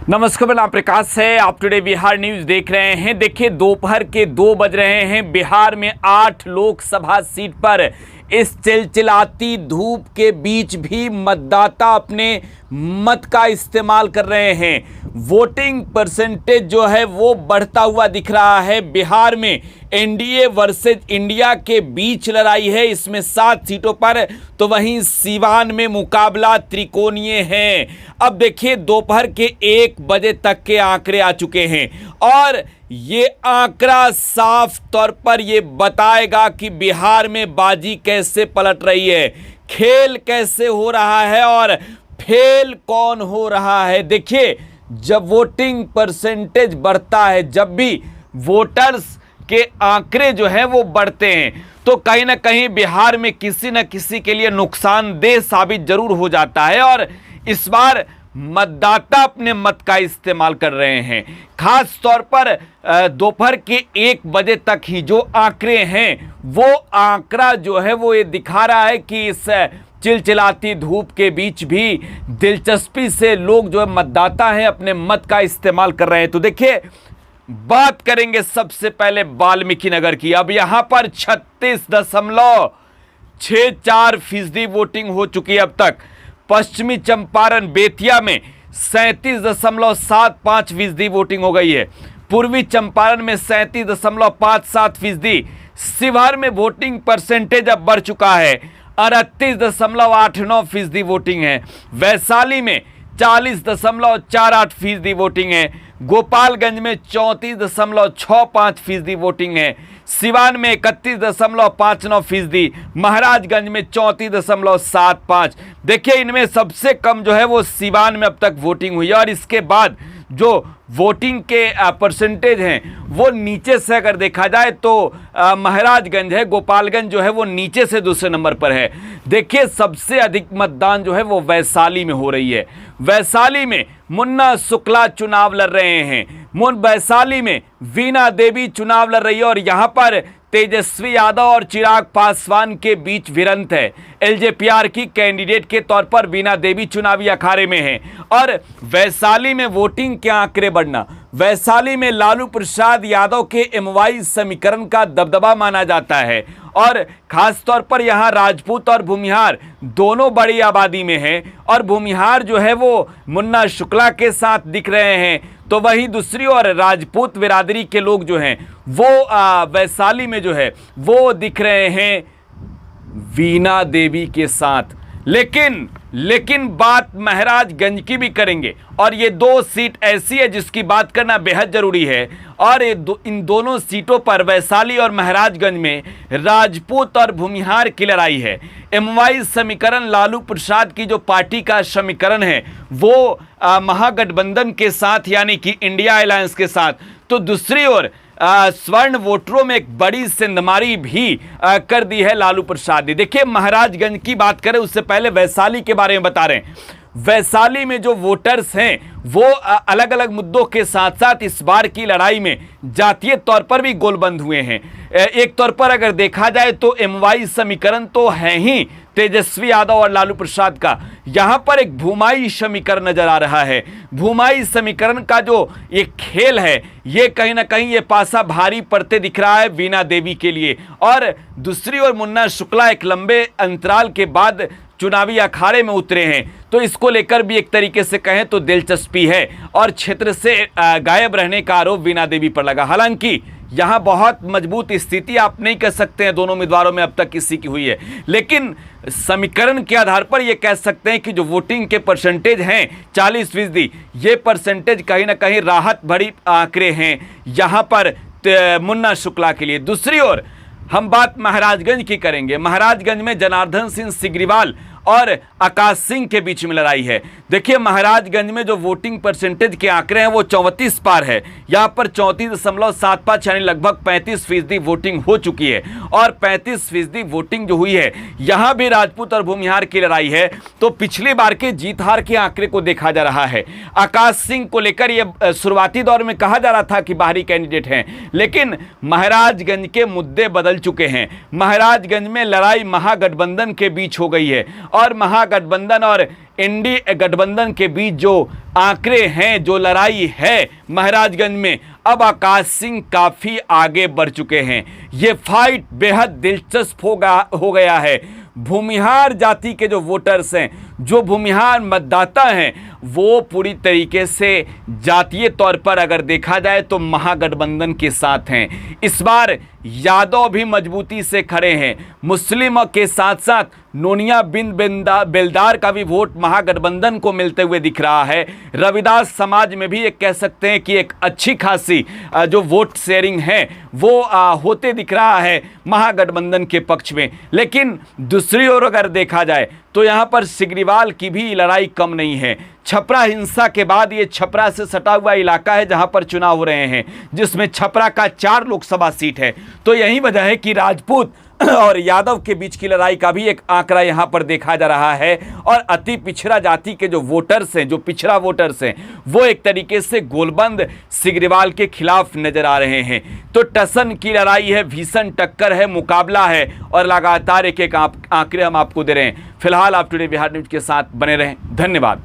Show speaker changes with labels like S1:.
S1: नमस्कार, मैं प्रकाश है। आप टुडे बिहार न्यूज देख रहे हैं। देखिए, दोपहर के 2 बज रहे हैं। बिहार में 8 लोकसभा सीट पर इस चिलचिलाती धूप के बीच भी मतदाता अपने मत का इस्तेमाल कर रहे हैं। वोटिंग परसेंटेज जो है वो बढ़ता हुआ दिख रहा है। बिहार में एनडीए वर्सेज इंडिया के बीच लड़ाई है, इसमें 7 सीटों पर, तो वहीं सीवान में मुकाबला त्रिकोणीय है। अब देखिए, दोपहर के 1 बजे तक के आंकड़े आ चुके हैं और ये आंकड़ा साफ तौर पर ये बताएगा कि बिहार में बाजी कैसे पलट रही है, खेल कैसे हो रहा है और फेल कौन हो रहा है। देखिए, जब वोटिंग परसेंटेज बढ़ता है, जब भी वोटर्स के आंकड़े जो हैं वो बढ़ते हैं, तो कहीं ना कहीं बिहार में किसी न किसी के लिए नुकसानदेह साबित जरूर हो जाता है। और इस बार मतदाता अपने मत का इस्तेमाल कर रहे हैं। खास तौर पर दोपहर के 1 बजे तक ही जो आंकड़े हैं, वो आंकड़ा जो है वो ये दिखा रहा है कि इस चिलचिलाती धूप के बीच भी दिलचस्पी से लोग जो है मतदाता हैं अपने मत का इस्तेमाल कर रहे हैं। तो देखिए, बात करेंगे सबसे पहले वाल्मीकि नगर की। अब यहां पर 36.64% वोटिंग हो चुकी है अब तक। पश्चिमी चंपारण बेतिया में 37.75% वोटिंग हो गई है। पूर्वी चंपारण में 37.57%। शिवहर में वोटिंग परसेंटेज अब बढ़ चुका है, 38.89% वोटिंग है। वैशाली में 40.48% वोटिंग है। गोपालगंज में 34.65% वोटिंग है। सिवान में 31.59%। महाराजगंज में 34.75%। देखिए, इनमें सबसे कम जो है वो सिवान में अब तक वोटिंग हुई है। और इसके बाद जो वोटिंग के परसेंटेज हैं वो नीचे से अगर देखा जाए तो महाराजगंज है, गोपालगंज जो है वो नीचे से दूसरे नंबर पर है। देखिए, सबसे अधिक मतदान जो है वो वैशाली में हो रही है। वैशाली में मुन्ना शुक्ला चुनाव लड़ रहे हैं। वैशाली में वीणा देवी चुनाव लड़ रही है और यहां पर तेजस्वी यादव और चिराग पासवान के बीच भिड़ंत है। एलजेपीआर की कैंडिडेट के तौर पर वीणा देवी चुनावी अखाड़े में हैं। और वैशाली में वोटिंग के आंकड़े बढ़ना, वैशाली में लालू प्रसाद यादव के एमवाई समीकरण का दबदबा माना जाता है। और खास तौर पर यहाँ राजपूत और भूमिहार दोनों बड़ी आबादी में हैं और भूमिहार जो है वो मुन्ना शुक्ला के साथ दिख रहे हैं, तो वहीं दूसरी ओर राजपूत बिरादरी के लोग जो हैं वो वैशाली में जो है वो दिख रहे हैं वीणा देवी के साथ। लेकिन बात महाराजगंज की भी करेंगे और ये 2 सीट ऐसी है जिसकी बात करना बेहद जरूरी है। और इन दोनों सीटों पर, वैशाली और महाराजगंज में, राजपूत और भूमिहार की लड़ाई है। एमवाई समीकरण लालू प्रसाद की जो पार्टी का समीकरण है वो महागठबंधन के साथ यानी कि इंडिया अलायंस के साथ, तो दूसरी ओर स्वर्ण वोटरों में एक बड़ी सिंधमारी भी कर दी है लालू प्रसाद ने। देखिए, महाराजगंज की बात करें उससे पहले वैशाली के बारे में बता रहे हैं। वैशाली में जो वोटर्स हैं वो अलग अलग मुद्दों के साथ साथ इस बार की लड़ाई में जातीय तौर पर भी गोलबंद हुए हैं। एक तौर पर अगर देखा जाए तो एमवाई समीकरण तो है ही तेजस्वी यादव और लालू प्रसाद का, यहां पर एक भूमाई समीकरण नजर आ रहा है। भूमाई समीकरण का जो ये खेल है, ये कहीं ना कहीं ये पासा भारी पड़ते दिख रहा है वीणा देवी के लिए। और दूसरी ओर मुन्ना शुक्ला एक लंबे अंतराल के बाद चुनावी अखाड़े में उतरे हैं, तो इसको लेकर भी एक तरीके से कहें तो दिलचस्पी है। और क्षेत्र से गायब रहने का आरोप वीणा देवी पर लगा। हालांकि यहां बहुत मजबूत स्थिति आप नहीं कह सकते हैं दोनों उम्मीदवारों में अब तक किसी की हुई है, लेकिन समीकरण के आधार पर यह कह सकते हैं कि जो वोटिंग के परसेंटेज हैं 40%, ये परसेंटेज कहीं ना कहीं राहत भरी आंकड़े हैं यहां पर मुन्ना शुक्ला के लिए। दूसरी ओर हम बात महाराजगंज की करेंगे। महाराजगंज में जनार्दन सिंह सिग्रीवाल और आकाश सिंह के बीच में लड़ाई है। देखिए, महाराजगंज में जो वोटिंग परसेंटेज के आंकड़े हैं वो 34 पार है। यहाँ पर 34.75 यानी लगभग 35% वोटिंग हो चुकी है। और 35% वोटिंग जो हुई है, यहाँ भी राजपूत और भूमिहार की लड़ाई है। तो पिछली बार के जीत हार के आंकड़े को देखा जा रहा है। आकाश सिंह को लेकर यह शुरुआती दौर में कहा जा रहा था कि बाहरी कैंडिडेट हैं, लेकिन महाराजगंज के मुद्दे बदल चुके हैं। महाराजगंज में लड़ाई महागठबंधन के बीच हो गई है और महागठबंधन और एनडीए गठबंधन के बीच जो आंकड़े हैं, जो लड़ाई है महाराजगंज में, अब आकाश सिंह काफी आगे बढ़ चुके हैं। ये फाइट बेहद दिलचस्प हो गया है। भूमिहार जाति के जो वोटर्स हैं, जो भूमिहार मतदाता हैं, वो पूरी तरीके से जातीय तौर पर अगर देखा जाए तो महागठबंधन के साथ हैं। इस बार यादव भी मजबूती से खड़े हैं। मुस्लिम के साथ साथ नोनिया बिन बेलदार का भी वोट महागठबंधन को मिलते हुए दिख रहा है। रविदास समाज में भी एक कह सकते हैं कि एक अच्छी खासी जो वोट शेयरिंग है वो होते दिख रहा है महागठबंधन के पक्ष में। लेकिन दूसरी ओर अगर देखा जाए तो यहाँ पर सिग्रीवाल की भी लड़ाई कम नहीं है। छपरा हिंसा के बाद ये छपरा से सटा हुआ इलाका है जहां पर चुनाव हो रहे हैं, जिसमें छपरा का 4 लोकसभा सीट है। तो यही वजह है कि राजपूत और यादव के बीच की लड़ाई का भी एक आंकड़ा यहां पर देखा जा रहा है। और अति पिछड़ा जाति के जो वोटर्स हैं, जो पिछड़ा वोटर्स हैं, वो एक तरीके से गोलबंद सिग्रीवाल के खिलाफ नजर आ रहे हैं। तो टसन की लड़ाई है, भीषण टक्कर है, मुकाबला है और लगातार एक एक आंकड़े हम आपको दे रहे हैं। फिलहाल आप टुडे बिहार न्यूज के साथ बने रहें। धन्यवाद।